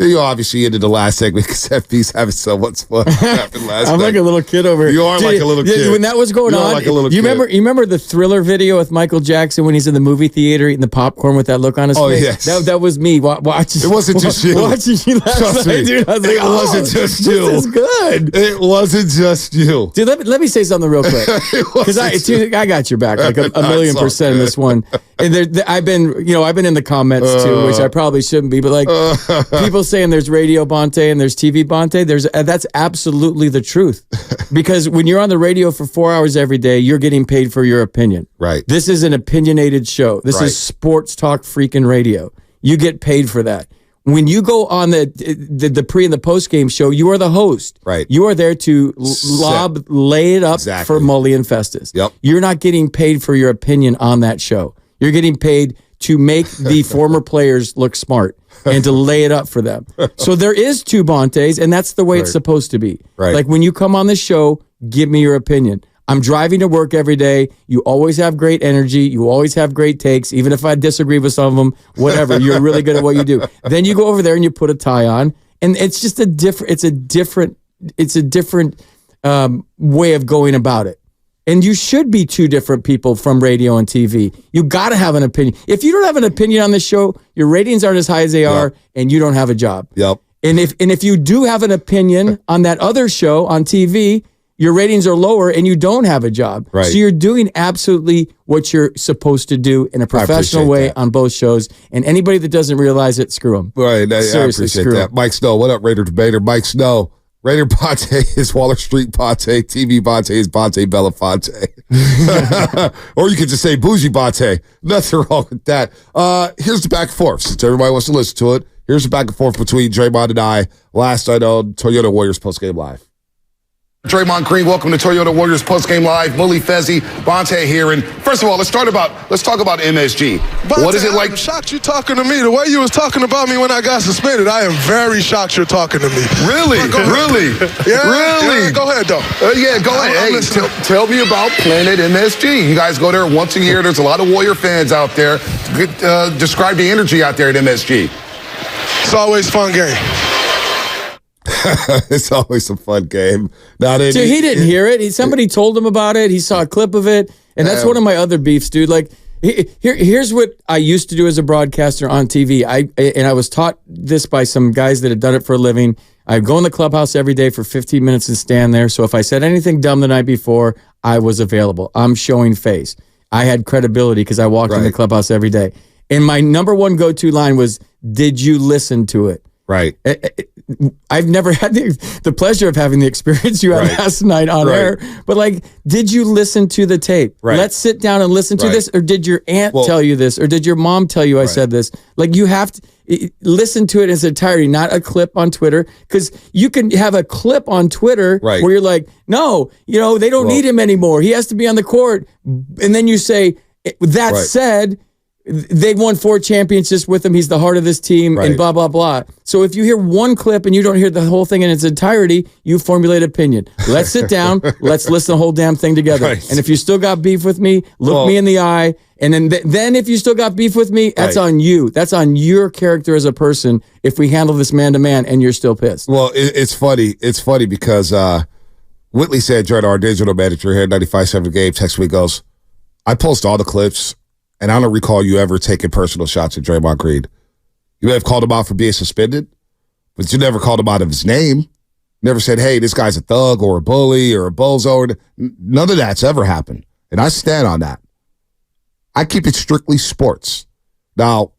You obviously ended the last segment because FB's having so much fun. I'm like a little kid over here. You are like a little kid. When that was going on, like a little you kid. remember the Thriller video with Michael Jackson when he's in the movie theater eating the popcorn with that look on his face? Oh, yes. That was me. Watching, it wasn't just you. Watching you last Trust night, me. dude. I was like, it wasn't just you. This is good. It wasn't just you. Dude, let me say something real quick. Because I got your back like a million percent in this one. And I've been in the comments too, which I probably shouldn't be, but like people saying there's radio Bonta and there's TV Bonta, that's absolutely the truth. Because when you're on the radio for 4 hours every day, you're getting paid for your opinion. Right. This is an opinionated show. This is sports talk freaking radio. You get paid for that. When you go on the pre and the post game show, you are the host. Right. You are there to lay it up for Mully and Festus. Yep. You're not getting paid for your opinion on that show. You're getting paid to make the former players look smart and to lay it up for them. So there is two Bontes, and that's the way it's supposed to be. Right. Like when you come on the show, give me your opinion. I'm driving to work every day. You always have great energy. You always have great takes, even if I disagree with some of them, whatever. You're really good at what you do. Then you go over there and you put a tie on, and it's just a different way of going about it. And you should be two different people from radio and TV. You got to have an opinion. If you don't have an opinion on this show, your ratings aren't as high as they are, and you don't have a job. Yep. And if you do have an opinion on that other show on TV, your ratings are lower and you don't have a job. Right. So you're doing absolutely what you're supposed to do in a professional way on both shows. And anybody that doesn't realize it, screw them. Right. Seriously, I appreciate screw that. 'em. Mike Snow, what up, Raider Debater? Mike Snow. Raider Bonta is Waller Street Bonta. TV Bonta is Bonta Belafonte. Or you could just say Bougie Bonta. Nothing wrong with that. Here's the back and forth. Since everybody wants to listen to it, here's the back and forth between Draymond and I last night on Toyota Warriors Postgame Live. Draymond Green, welcome to Toyota Warriors Postgame Live. Mully Fezzi, Bonta here. And first of all, let's talk about MSG. Bonta, what is it like? I'm shocked you're talking to me. The way you was talking about me when I got suspended, I am very shocked you're talking to me. Really? Really? Yeah, Really? Yeah, go ahead, though. Yeah, go ahead. Hey, tell me about Planet MSG. You guys go there once a year. There's a lot of Warrior fans out there. Describe the energy out there at MSG. It's always a fun game. It's always a fun game. Dude, he didn't hear it. Somebody told him about it. He saw a clip of it. And that's one of my other beefs, dude. Like, here's what I used to do as a broadcaster on TV. I was taught this by some guys that had done it for a living. I'd go in the clubhouse every day for 15 minutes and stand there. So if I said anything dumb the night before, I was available. I'm showing face. I had credibility because I walked in the clubhouse every day. And my number one go-to line was, did you listen to it? Right. I've never had the pleasure of having the experience you had last night on air, but like, did you listen to the tape? Right. Let's sit down and listen to this, or did your aunt tell you this, or did your mom tell you I said this? Like, you have to listen to it in its entirety, not a clip on Twitter, because you can have a clip on Twitter where you're like, no, they don't need him anymore. He has to be on the court. And then you say, that said, they won 4 championships with him. He's the heart of this team and blah, blah, blah. So if you hear one clip and you don't hear the whole thing in its entirety, you formulate opinion. Let's sit down. Let's listen to the whole damn thing together. Right. And if you still got beef with me, look me in the eye. And then if you still got beef with me, that's on you. That's on your character as a person if we handle this man-to-man and you're still pissed. Well, it's funny. It's funny because Whitley said, Jordan, our digital manager here at 95.7 Game, text me, goes, I post all the clips. And I don't recall you ever taking personal shots at Draymond Green. You may have called him out for being suspended, but you never called him out of his name. Never said, hey, this guy's a thug or a bully or a bozo. None of that's ever happened. And I stand on that. I keep it strictly sports. Now,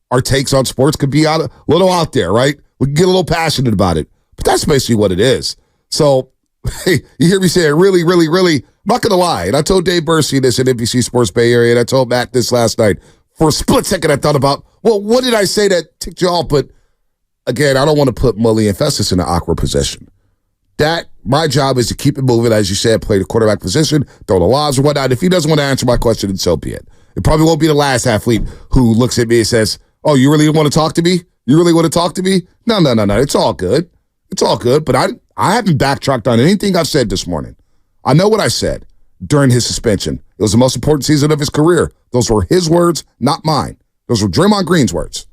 our takes on sports could be a little out there, right? We can get a little passionate about it. But that's basically what it is. So, hey, you hear me say it really, really, really. I'm not going to lie. And I told Dave Bursey this at NBC Sports Bay Area, and I told Matt this last night. For a split second, I thought about, well, what did I say that ticked you off? But again, I don't want to put Mully and Festus in an awkward position. My job is to keep it moving, as you said, play the quarterback position, throw the lobs or whatnot. If he doesn't want to answer my question, then so be it. It probably won't be the last athlete who looks at me and says, oh, you really want to talk to me? You really want to talk to me? No. It's all good. It's all good. But I haven't backtracked on anything I've said this morning. I know what I said during his suspension. It was the most important season of his career. Those were his words, not mine. Those were Draymond Green's words.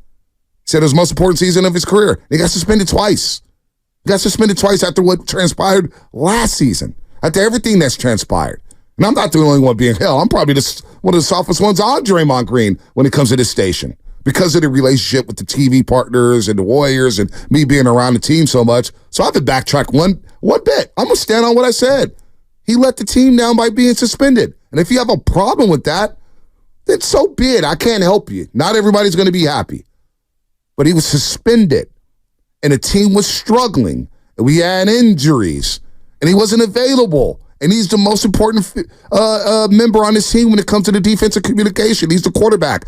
Said it was the most important season of his career. He got suspended twice. He got suspended twice after what transpired last season, after everything that's transpired. And I'm not the only one being held. I'm probably one of the softest ones on Draymond Green when it comes to this station because of the relationship with the TV partners and the Warriors and me being around the team so much. So I have to backtrack one bit. I'm going to stand on what I said. He let the team down by being suspended. And if you have a problem with that, then so be it. I can't help you. Not everybody's going to be happy. But he was suspended. And the team was struggling, and we had injuries, and he wasn't available. And he's the most important member on this team when it comes to the defensive communication. He's the quarterback.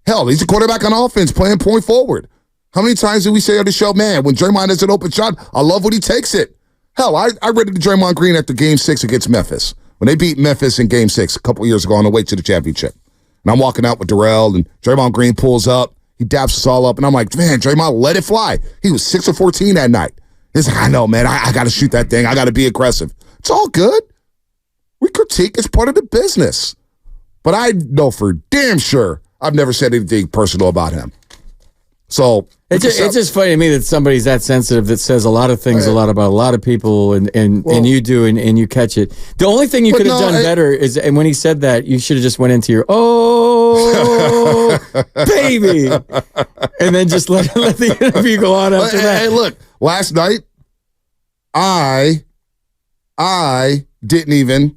Hell, he's the quarterback on offense playing point forward. How many times did we say on the show, man, when Draymond has an open shot, I love when he takes it. Hell, I read it to Draymond Green after Game 6 against Memphis. When they beat Memphis in Game 6 a couple years ago on the way to the championship. And I'm walking out with Darrell, and Draymond Green pulls up. He daps us all up, and I'm like, man, Draymond, let it fly. He was 6 of 14 that night. He's like, I know, man. I got to shoot that thing. I got to be aggressive. It's all good. We critique. It's part of the business. But I know for damn sure I've never said anything personal about him. So it's just funny to me that somebody's that sensitive that says a lot of things, a lot about a lot of people, and you do, and you catch it. The only thing you could have done better is, and when he said that, you should have just went into your baby, and then just let the interview go on after that. Hey, look, last night, I didn't even,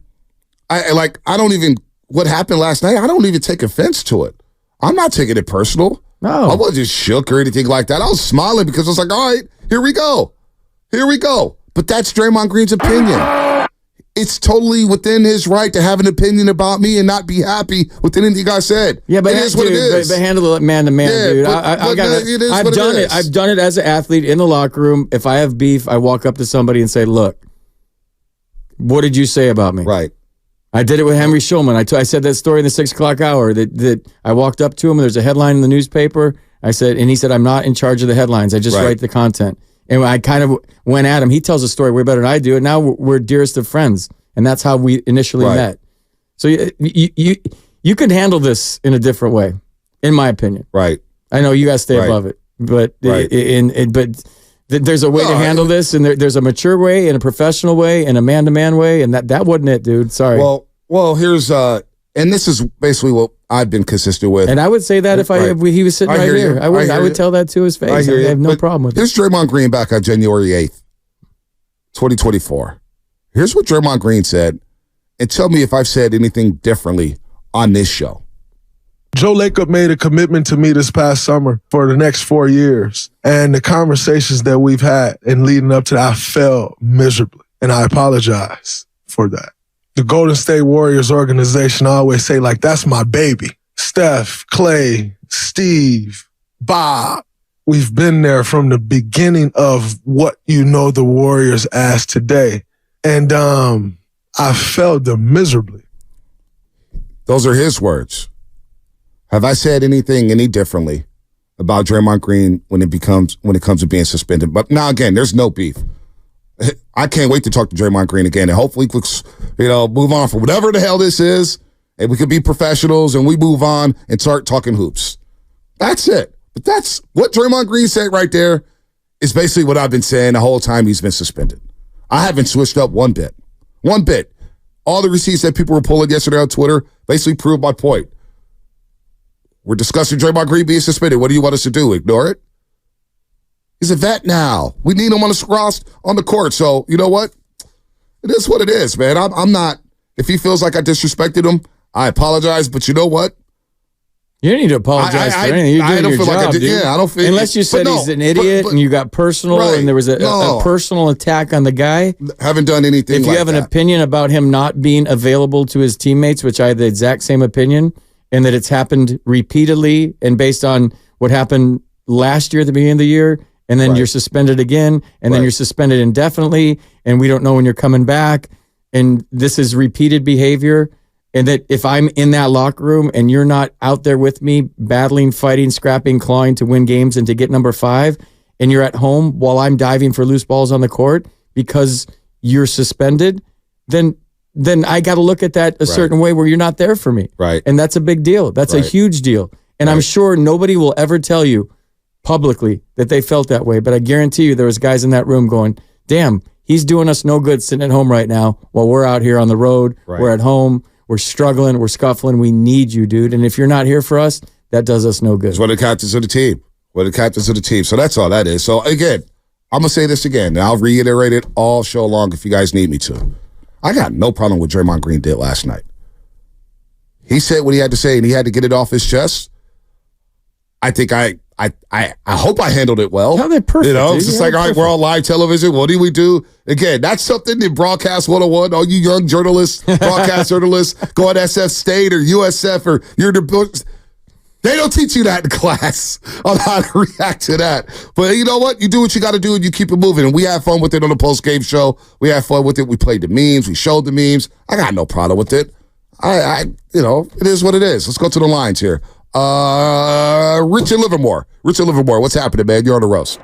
what happened last night, I don't even take offense to it. I'm not taking it personal. No. I wasn't shook or anything like that. I was smiling because I was like, all right, here we go. Here we go. But that's Draymond Green's opinion. It's totally within his right to have an opinion about me and not be happy with anything I said. Yeah, but it is what it is. But handle it man to man, dude. I've done it. I've done it as an athlete in the locker room. If I have beef, I walk up to somebody and say, look, what did you say about me? Right. I did it with Henry Schulman. I said that story in the 6 o'clock hour that I walked up to him and there's a headline in the newspaper. I said, and he said, I'm not in charge of the headlines. I just write the content. And I kind of went at him. He tells a story way better than I do. And now we're dearest of friends. And that's how we initially met. So you could handle this in a different way, in my opinion. Right. I know you got to stay above it. But there's a way to handle this, and there's a mature way and a professional way and a man-to-man way, and that wasn't it, dude. Sorry. Well, here's and this is basically what I've been consistent with. And I would say that if he was sitting right here, I would tell that to his face. I have no problem with it. Here's Draymond Green back on January 8th, 2024. Here's what Draymond Green said, and tell me if I've said anything differently on this show. Joe Lacob made a commitment to me this past summer for the next 4 years. And the conversations that we've had and leading up to that, I failed miserably. And I apologize for that. The Golden State Warriors organization, I always say, like, that's my baby. Steph, Clay, Steve, Bob. We've been there from the beginning of what you know the Warriors as today. And I failed them miserably. Those are his words. Have I said anything any differently about Draymond Green when it comes to being suspended? But now again, there's no beef. I can't wait to talk to Draymond Green again, and hopefully, move on from whatever the hell this is, and we could be professionals and we move on and start talking hoops. That's it. But that's what Draymond Green said right there. Is basically what I've been saying the whole time he's been suspended. I haven't switched up one bit. One bit. All the receipts that people were pulling yesterday on Twitter basically proved my point. We're discussing Draymond Green being suspended. What do you want us to do? Ignore it? He's a vet now. We need him on the court. So, you know what? It is what it is, man. I'm not, if he feels like I disrespected him, I apologize. But you know what? You don't need to apologize for anything. You're doing your job, dude. Yeah, I don't feel. Unless you said he's an idiot and you got personal and there was a personal attack on the guy. Haven't done anything. If you have an opinion about him not being available to his teammates, which I had the exact same opinion, and that it's happened repeatedly and based on what happened last year at the beginning of the year, and then you're suspended again, and then you're suspended indefinitely, and we don't know when you're coming back, and this is repeated behavior, and that if I'm in that locker room and you're not out there with me battling, fighting, scrapping, clawing to win games and to get number 5, and you're at home while I'm diving for loose balls on the court because you're suspended, then I got to look at that a certain way where you're not there for me. Right. And that's a big deal. That's a huge deal. And I'm sure nobody will ever tell you publicly that they felt that way. But I guarantee you there was guys in that room going, damn, he's doing us no good sitting at home right now while we're out here on the road. Right. We're at home. We're struggling. We're scuffling. We need you, dude. And if you're not here for us, that does us no good. It's one of the captains of the team. So that's all that is. So, again, I'm going to say this again, and I'll reiterate it all show long if you guys need me to. I got no problem with Draymond Green did last night. He said what he had to say, and he had to get it off his chest. I think I hope I handled it well. How they perfect, it's just like, all right, we're on live television. What do we do? Again, that's something in Broadcast 101, all you young journalists, broadcast journalists, go at SF State or USF or you're the they don't teach you that in class on how to react to that. But you know what? You do what you got to do and you keep it moving. And we have fun with it on the post-game show. We have fun with it. We played the memes. We showed the memes. I got no problem with it. It is what it is. Let's go to the lines here. Richard Livermore, what's happening, man? You're on the roast.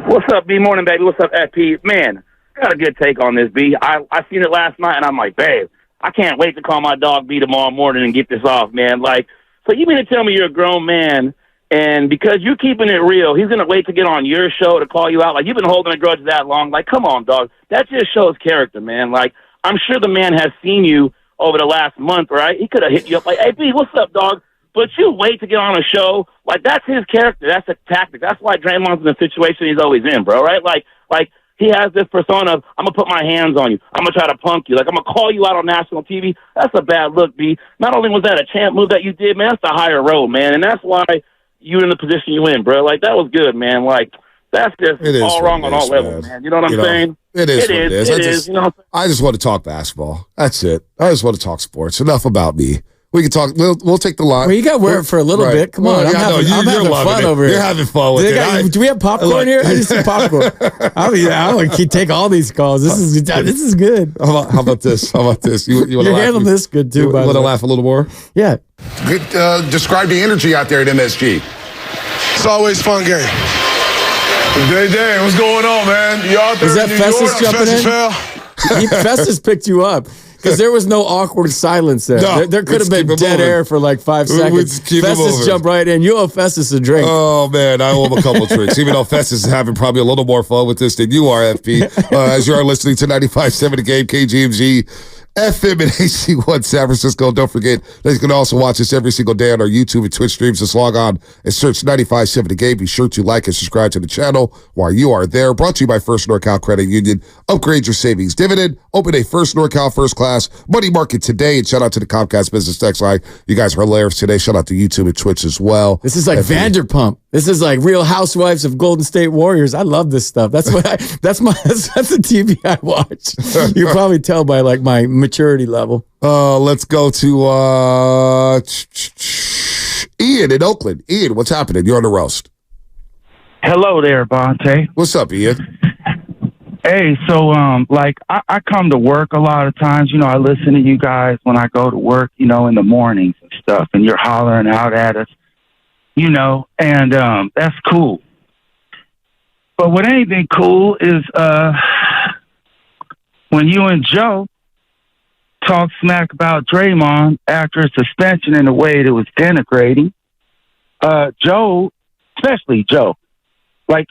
What's up, B? Morning, baby. What's up, FP? Man, I got a good take on this, B. I seen it last night, and I'm like, babe, I can't wait to call my dog B tomorrow morning and get this off, man. Like, so you mean to tell me you're a grown man, and because you're keeping it real, he's going to wait to get on your show to call you out? Like, you've been holding a grudge that long. Like, come on, dog. That just shows character, man. Like, I'm sure the man has seen you over the last month, right? He could have hit you up like, hey, B, what's up, dog? But you wait to get on a show. Like, that's his character. That's a tactic. That's why Draymond's in the situation he's always in, bro, right? Like he has this persona of, I'm going to put my hands on you. I'm going to try to punk you. Like, I'm going to call you out on national TV. That's a bad look, B. Not only was that a champ move that you did, man, that's the higher road, man. And that's why you're in the position you're in, bro. Like, that was good, man. Like, that's just all wrong on all levels, man. You know what I'm saying? It is. I just want to talk basketball. That's it. I just want to talk sports. Enough about me. We can talk. We'll take the line. Well, you got to wear it for a little bit. Come on. I'm having fun over here. You're having fun with it. Do we have popcorn here? I need some popcorn. I want to take all these calls. This is good. How about this? You're handling this good, too. You want to laugh a little more? Yeah. Describe the energy out there at MSG. It's always fun game. Day, what's going on, man? You out there? Is that Festus jumping in? Festus picked you up. Because there was no awkward silence there. No, there could have been dead air for like 5 seconds. Festus jumped right in. You owe Festus a drink. Oh, man, I owe him a couple drinks. Even though Festus is having probably a little more fun with this than you are, FP. As you are listening to 95.7 The Game, KGMG, FM and AC1 San Francisco. Don't forget that you can also watch us every single day on our YouTube and Twitch streams. Just log on and search 95.7 The Game. Be sure to like and subscribe to the channel while you are there. Brought to you by First NorCal Credit Union. Upgrade your savings dividend. Open a First NorCal First Class money market today. And shout out to the Comcast Business Text Line. You guys are hilarious today. Shout out to YouTube and Twitch as well. This is like Vanderpump. This is like Real Housewives of Golden State Warriors. I love this stuff. That's what that's the TV I watch. You can probably tell by like my maturity level. Let's go to Ian in Oakland. Ian, what's happening? You're on the roast. Hello there, Bonta. What's up, Ian? Hey, so I come to work a lot of times. I listen to you guys when I go to work, in the mornings and stuff, and you're hollering out at us, and that's cool. But what ain't been cool is when you and Joe talk smack about Draymond after a suspension in a way that was denigrating. Joe, especially Joe, like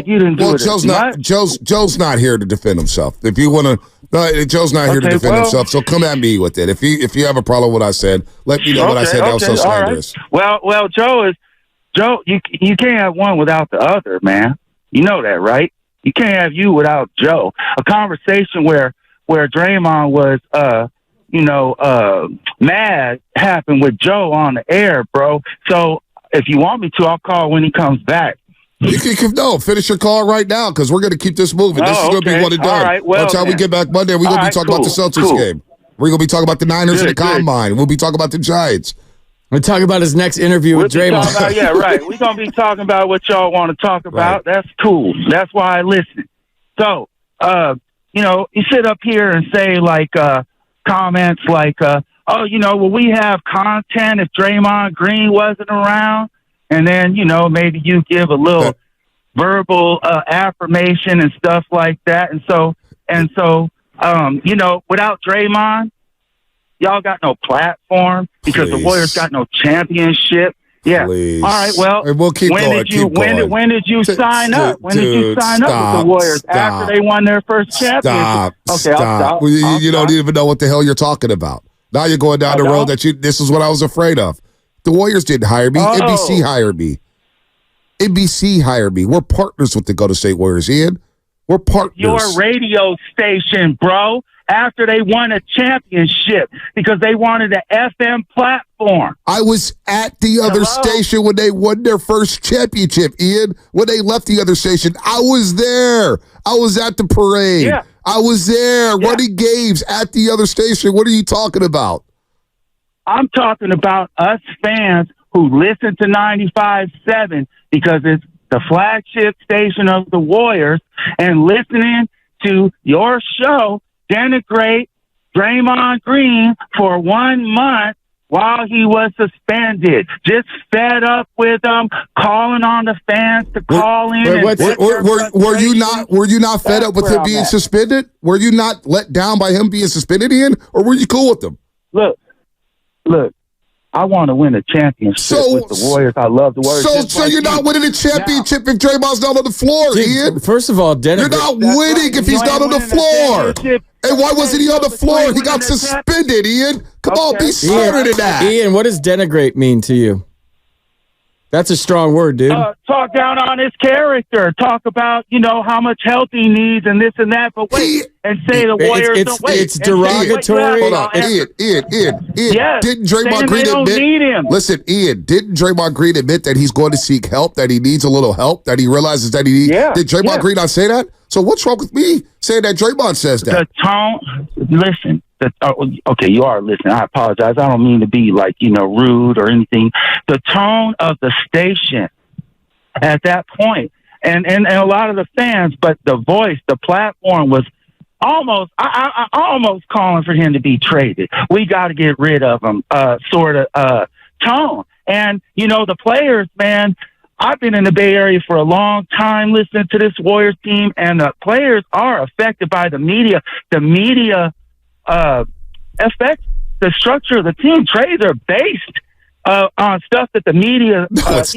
you didn't do it. Joe's not here to defend himself. If you want to, Joe's not here to defend himself. So come at me with it. If you have a problem with what I said, let me know what I said. That was so slanderous. Right. Well, Joe. You can't have one without the other, man. You know that, right? You can't have you without Joe. A conversation where Draymond was, mad happened with Joe on the air, bro. So if you want me to, I'll call when he comes back. You can finish your call right now because we're going to keep this moving. This is going to be one and done. Right, well, by the time we get back Monday, we're going to be talking about the Celtics game. We're going to be talking about the Niners and the Combine. We'll be talking about the Giants. We're talking about his next interview with Draymond. We're going to be talking about what y'all want to talk about. Right. That's cool. That's why I listen. So, you sit up here and say, comments like, we have content if Draymond Green wasn't around. And then, maybe you give a little verbal affirmation and stuff like that. And so, without Draymond, y'all got no platform because the Warriors got no championship. Yeah. Please. All right. Well, and we'll keep going. When did you sign up? When did you sign up with the Warriors after they won their first championship? Okay, I'll stop. Well, you don't even know what the hell you're talking about. Now you're going down the road that this is what I was afraid of. The Warriors didn't hire me. NBC hired me. NBC hired me. We're partners with the Golden State Warriors, Ian. We're partners. Your radio station, bro, after they won a championship because they wanted an FM platform. I was at the other station when they won their first championship, Ian. When they left the other station, I was there. I was at the parade. Yeah. I was there running games at the other station. What are you talking about? I'm talking about us fans who listen to 95.7 because it's the flagship station of the Warriors, and listening to your show denigrate Draymond Green for 1 month while he was suspended. Just fed up with them, calling on the fans to call in. Were you not fed up with him being suspended? Were you not let down by him being suspended, Ian? Or were you cool with him? Look. I want to win a championship with the Warriors. I love the Warriors. So you're not winning a championship if Draymond's not on the floor, Ian. First of all, you're not winning if he's not on the floor. And why wasn't he on the floor? He got suspended, Ian. Come on, be smarter than that. Ian, what does denigrate mean to you? That's a strong word, dude. Talk down on his character. Talk about, how much health he needs and this and that. But wait, and say the Warriors don't wait. It's derogatory. Hold on. Ian. Yes, didn't Draymond Green admit? Listen, Ian, didn't Draymond Green admit that he's going to seek help, that he needs a little help, that he realizes that he needs? Yeah. Did Draymond Green not say that? So what's wrong with me saying that Draymond says that? The tone, listen. Okay, you are listening. I apologize. I don't mean to be rude or anything. The tone of the station at that point, and a lot of the fans, but the voice, the platform was almost, I almost calling for him to be traded. We got to get rid of him, sort of tone. And the players, man. I've been in the Bay Area for a long time listening to this Warriors team, and the players are affected by the media. The media affects the structure of the team. Trades are based on stuff that the media, starts.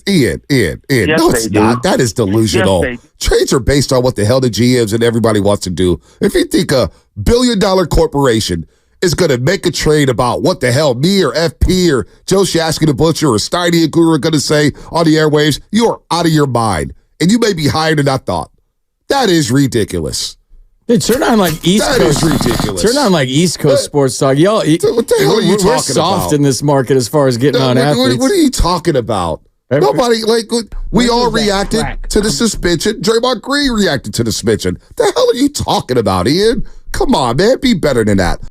Ian. Yes, No, it's not. That is delusional. Yes, Trades are based on what the hell the GMs and everybody wants to do. If you think a $1 billion corporation is going to make a trade about what the hell me or FP or Joe Shasky the Butcher or Steiny and Guru are going to say on the airwaves, you are out of your mind. And you may be higher than I thought. That is ridiculous. Dude, turn on like East Coast. That is ridiculous. Turn on like East Coast sports talk. Y'all, what the hell are you talking about? We're soft in this market as far as getting on athletes. What are you talking about? Nobody, we all reacted to the suspension. Draymond Green reacted to the suspension. The hell are you talking about, Ian? Come on, man. Be better than that.